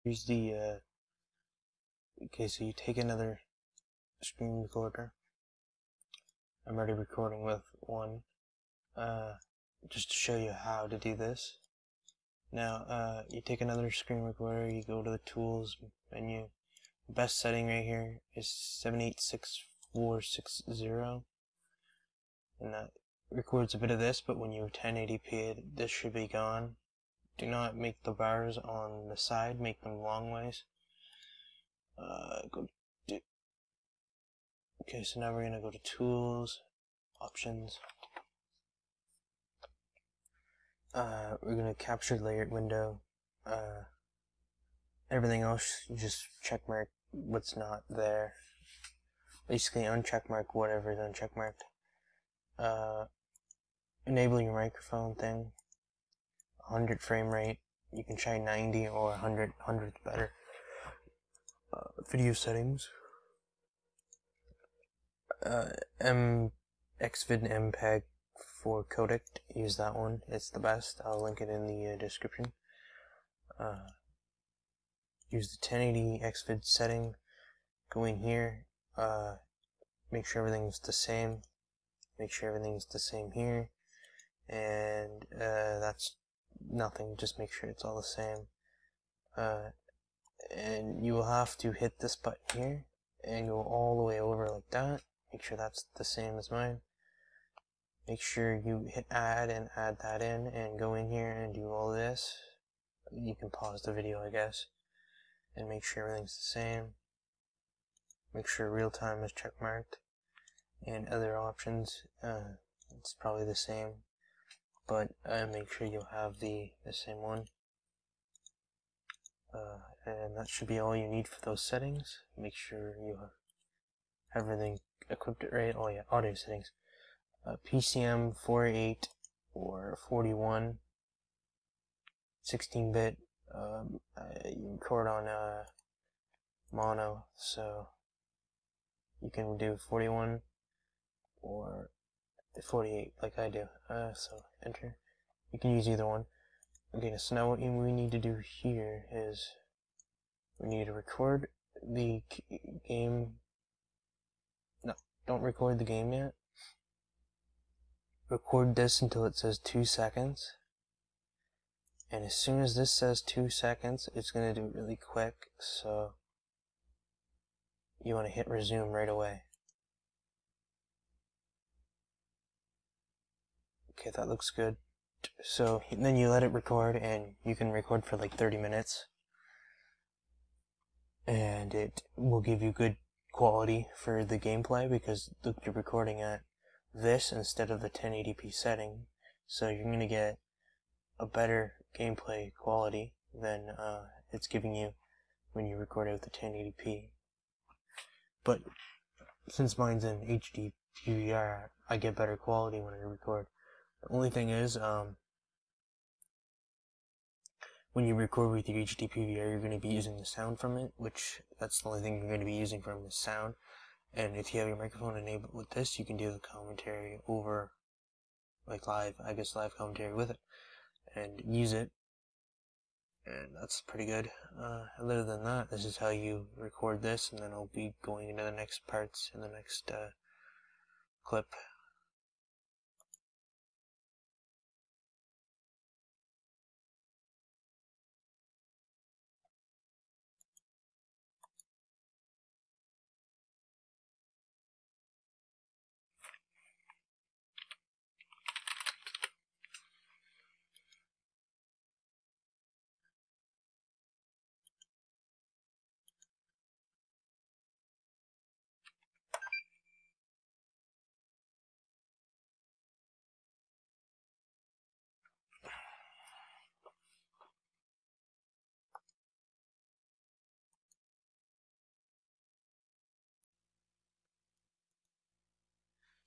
Use the okay, so you take another screen recorder. I'm already recording with one, just to show you how to do this. Now, you take another screen recorder, you go to the tools menu. Best setting right here is 786460, and that records a bit of this, but when you 1080p it, this should be gone. Do not make the bars on the side, make them long ways. Okay, so now we're gonna go to tools, options. We're gonna capture layered window. Everything else, you just check mark what's not there. Basically uncheck mark whatever is uncheck marked. Enable your microphone thing. 100 frame rate. You can try 90 or 100. 100's better. Video settings. Xvid MPEG for codec. Use that one. It's the best. I'll link it in the description. Use the 1080 Xvid setting. Go in here. Make sure everything's the same. Make sure everything's the same here. And that's nothing. Just make sure it's all the same. And you will have to hit this button here and go all the way over like that. Make sure that's the same as mine. Make sure you hit add and add that in and go in here and do all this. You can pause the video, I guess, and make sure everything's the same. Make sure real time is check marked, and other options, it's probably the same, but make sure you have the same one. And that should be all you need for those settings. Make sure you have everything equipped it right. Oh yeah, audio settings. PCM 48 or 41, 16-bit. You record on mono, so you can do 41 or 48 like I do. So enter. You can use either one. Okay, so now what we need to do here is we need to record the game. No, don't record the game yet. Record this until it says 2 seconds. And as soon as this says 2 seconds, it's going to do it really quick. So you want to hit resume right away. Okay, that looks good. So then you let it record, and you can record for like 30 minutes. And it will give you good quality for the gameplay because you're recording at this instead of the 1080p setting. So you're going to get a better gameplay quality than it's giving you when you record it with the 1080p. But since mine's in HD PVR, I get better quality when I record. The only thing is, when you record with your HD PVR, you're going to be using the sound from it, which that's the only thing you're going to be using from the sound. And if you have your microphone enabled with this, you can do the commentary over, like live commentary with it, and use it. And that's pretty good. Other than that, this is how you record this, and then I'll be going into the next parts in the next clip.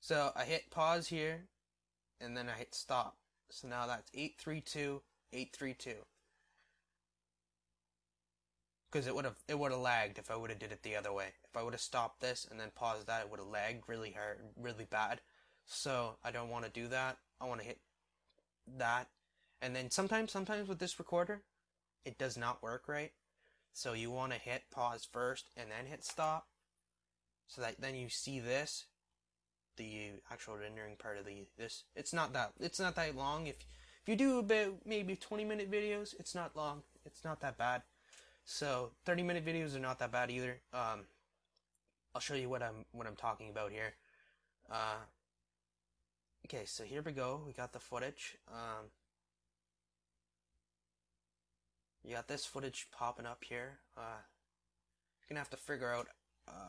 So I hit pause here, and then I hit stop. So now that's 832, 832. Because it would have lagged if I would have did it the other way. If I would have stopped this and then paused that, it would have lagged really hard, really bad. So I don't want to do that. I want to hit that. And then sometimes with this recorder, it does not work right. So you want to hit pause first and then hit stop, so that then you see this, the actual rendering part of this. It's not that long. If you do about maybe 20-minute videos, it's not long. It's not that bad. So 30-minute videos are not that bad either. I'll show you what I'm talking about here. Okay, so here we go. We got the footage. You got this footage popping up here. You're gonna have to figure out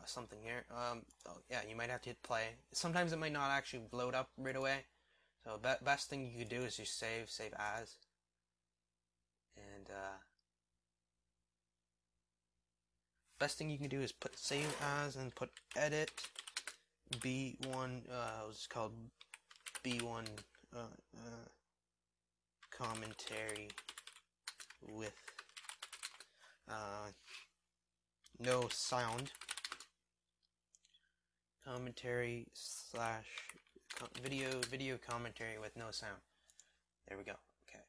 something here. Oh, yeah, you might have to hit play. Sometimes it might not actually load up right away. So best thing you could do is just save as, and best thing you can do is put save as and put edit B1. It's called B1 commentary with no sound. Commentary slash video commentary with no sound. There we go. Okay.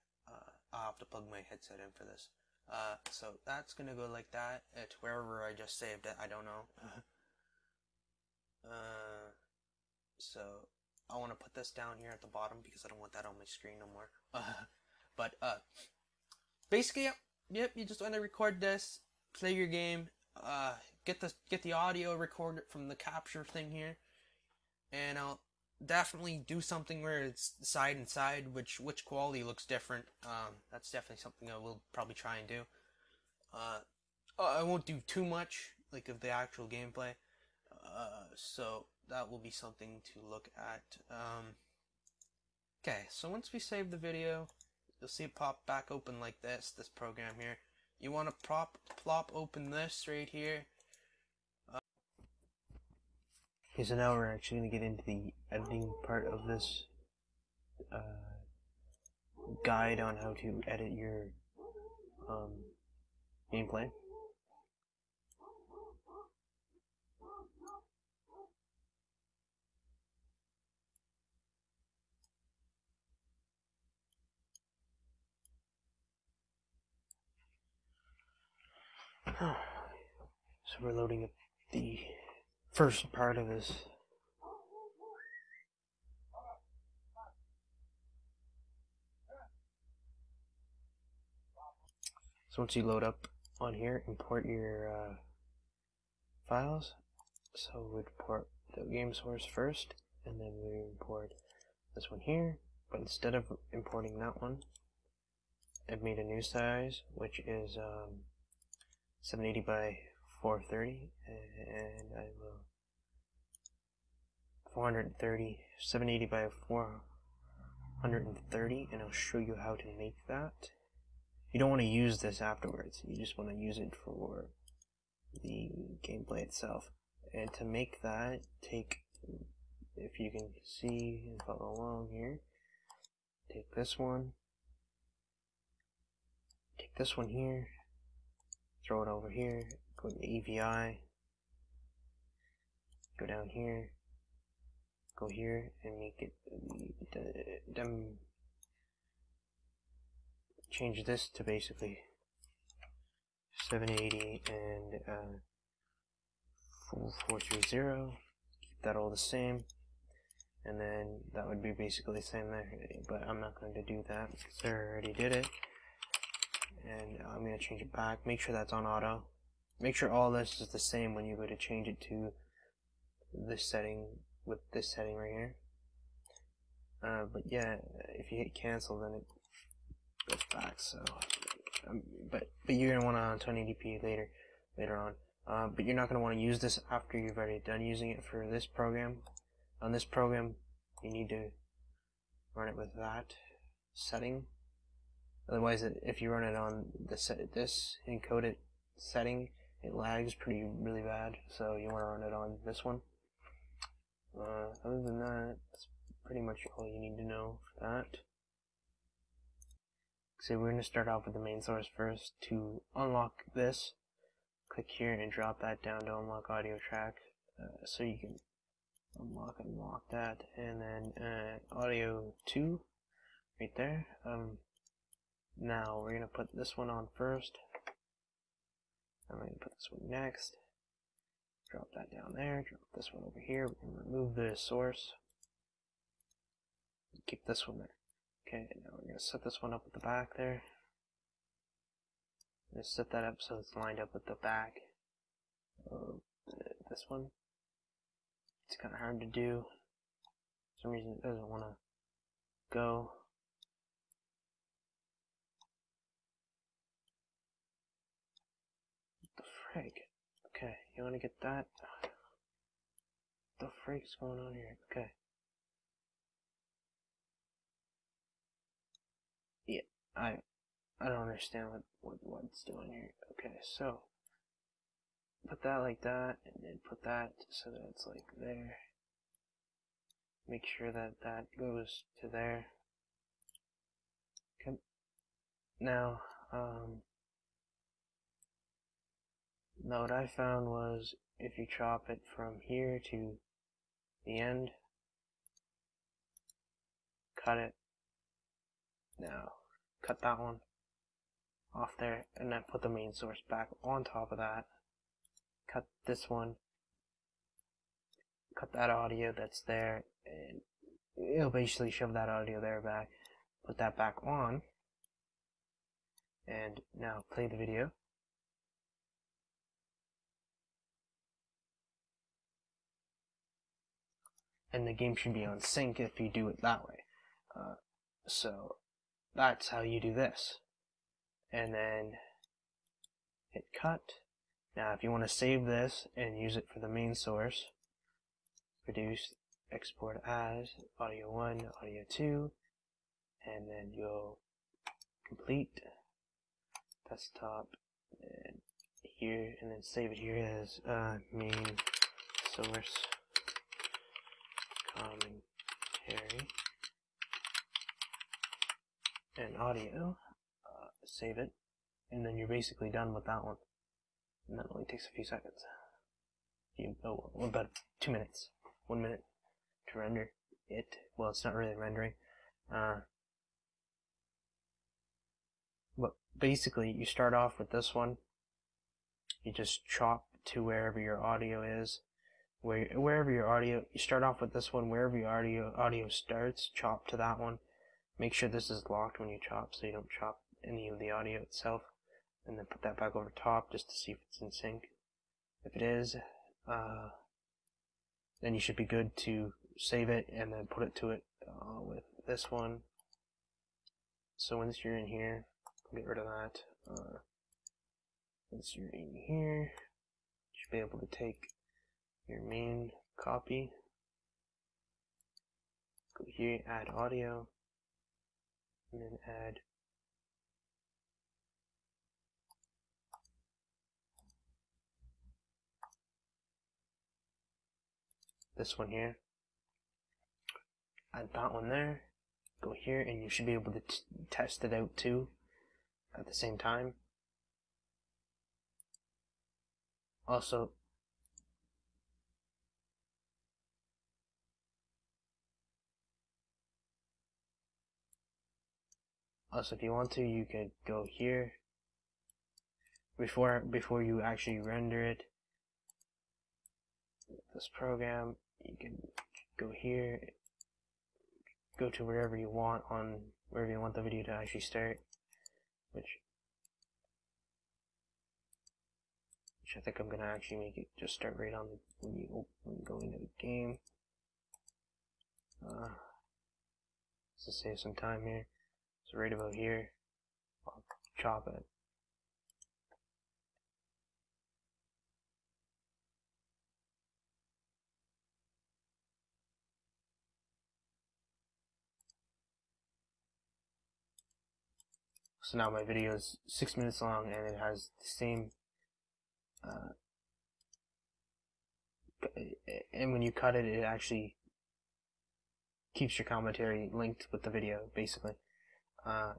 I'll have to plug my headset in for this. So that's gonna go like that. It's wherever I just saved it. I don't know. So I want to put this down here at the bottom because I don't want that on my screen no more. But basically, yep. You just want to record this, play your game, get the audio, record it from the capture thing here, and I'll definitely do something where it's side and side, which quality looks different. That's definitely something I will probably try and do. I won't do too much like of the actual gameplay. So that will be something to look at. Okay, so once we save the video, you'll see it pop back open like this program here. You want to plop open this right here. Okay, so now we're actually going to get into the editing part of this guide on how to edit your gameplay. So we're loading up the first part of this. So once you load up on here, import your files. So we'd import the game source first, and then we import this one here. But instead of importing that one, I've made a new size, which is 780 by 430, and I will 780 by 430, and I'll show you how to make that. You don't want to use this afterwards, you just want to use it for the gameplay itself. And to make that, if you can see and follow along here, take this one here, throw it over here, go to AVI, go down here, go here, and make it change this to basically 780 and 430. Keep that all the same, and then that would be basically the same there. But I'm not going to do that because I already did it. And I'm going to change it back. Make sure that's on auto. Make sure all this is the same when you go to change it to this setting with this setting right here. But yeah, if you hit cancel, then it goes back. So, but you're gonna want it on 1080p later on. But you're not gonna want to use this after you've already done using it for this program. On this program, you need to run it with that setting. Otherwise, if you run it on this encoded setting, it lags really bad. So you want to run it on this one. Other than that, that's pretty much all you need to know for that. So we're going to start off with the main source first. To unlock this, click here and drop that down to unlock audio track. So you can unlock that, and then audio 2 right there. Now we're going to put this one on first. I'm going to put this one next. Drop that down there. Drop this one over here. We can remove the source. Keep this one there. Okay, now we're going to set this one up at the back there. I'm going to set that up so it's lined up with the back of this one. It's kind of hard to do. For some reason it doesn't want to go. What the frig? Okay, you want to get that? What the frig's going on here? Okay. Yeah, I don't understand what it's doing here. Okay, so put that like that, and then put that so that it's like there. Make sure that that goes to there. Okay. Now, now what I found was if you chop it from here to the end, cut it. Now, cut that one off there, and then put the main source back on top of that. Cut this one. Cut that audio that's there, and it'll basically shove that audio there back. Put that back on, and now play the video. And the game should be on sync if you do it that way. So that's how you do this. And then hit cut. Now if you want to save this and use it for the main source, produce, export as audio 1, audio 2, and then you'll complete desktop and here, and then save it here as main source commentary and audio. Save it, and then you're basically done with that one. And that only takes a few seconds. About 2 minutes, 1 minute to render it. Well, it's not really rendering. But basically, you start off with this one. You just chop to wherever your audio is. Wherever your audio, you start off with this one. Wherever your audio starts, chop to that one. Make sure this is locked when you chop, so you don't chop any of the audio itself. And then put that back over top just to see if it's in sync. If it is, then you should be good to save it and then put it to it with this one. So once you're in here, get rid of that. Once you're in here, you should be able to take your main copy, go here, add audio, and then add this one here, add that one there, go here, and you should be able to test it out too at the same time. Also, if you want to, you could go here before you actually render it. This program, you can go here, go to wherever you want the video to actually start, which I think I'm gonna actually make it just start right on when you go into the game. To save some time here. So right about here, I'll chop it. So now my video is 6 minutes long, and it has the same, and when you cut it, it actually keeps your commentary linked with the video, basically.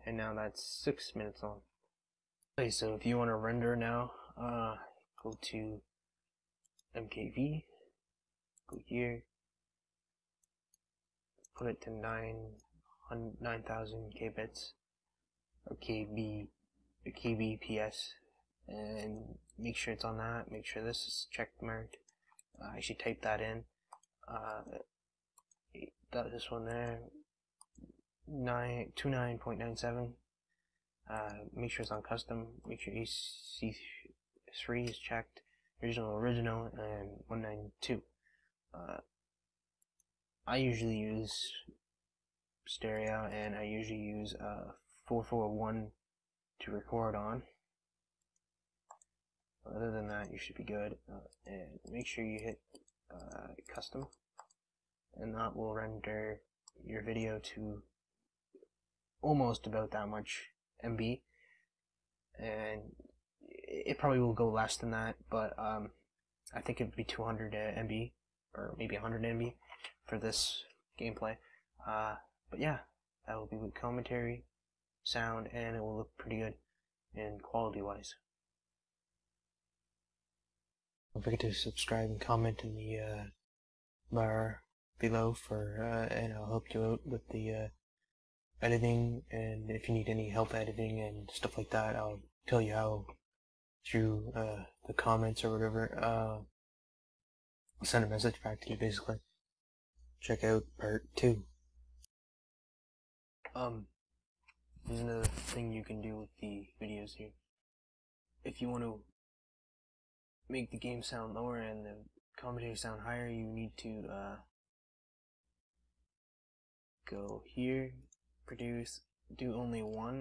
And now that's 6 minutes long. Okay, so if you want to render now, go to MKV, go here, put it to 9,000 kbits, or kbps, and make sure it's on that. Make sure this is check marked. I should type that in. This one there, 29.97. Make sure it's on custom. Make sure AC3 is checked. Original, and 192. I usually use stereo, and I usually use 441 to record on. Other than that, you should be good. And make sure you hit custom, and that will render your video to almost about that much MB, and it probably will go less than that, but I think it would be 200 MB or maybe 100 MB for this gameplay. But yeah, that will be with commentary, sound, and it will look pretty good in quality wise. Don't forget to subscribe and comment in the bar below and I'll help you out with the editing, and if you need any help editing and stuff like that, I'll tell you how through the comments or whatever. I'll send a message back to you basically. Check out part 2. There's another thing you can do with the videos here. If you want to make the game sound lower and the commentary sound higher, you need to go here, produce, do only one.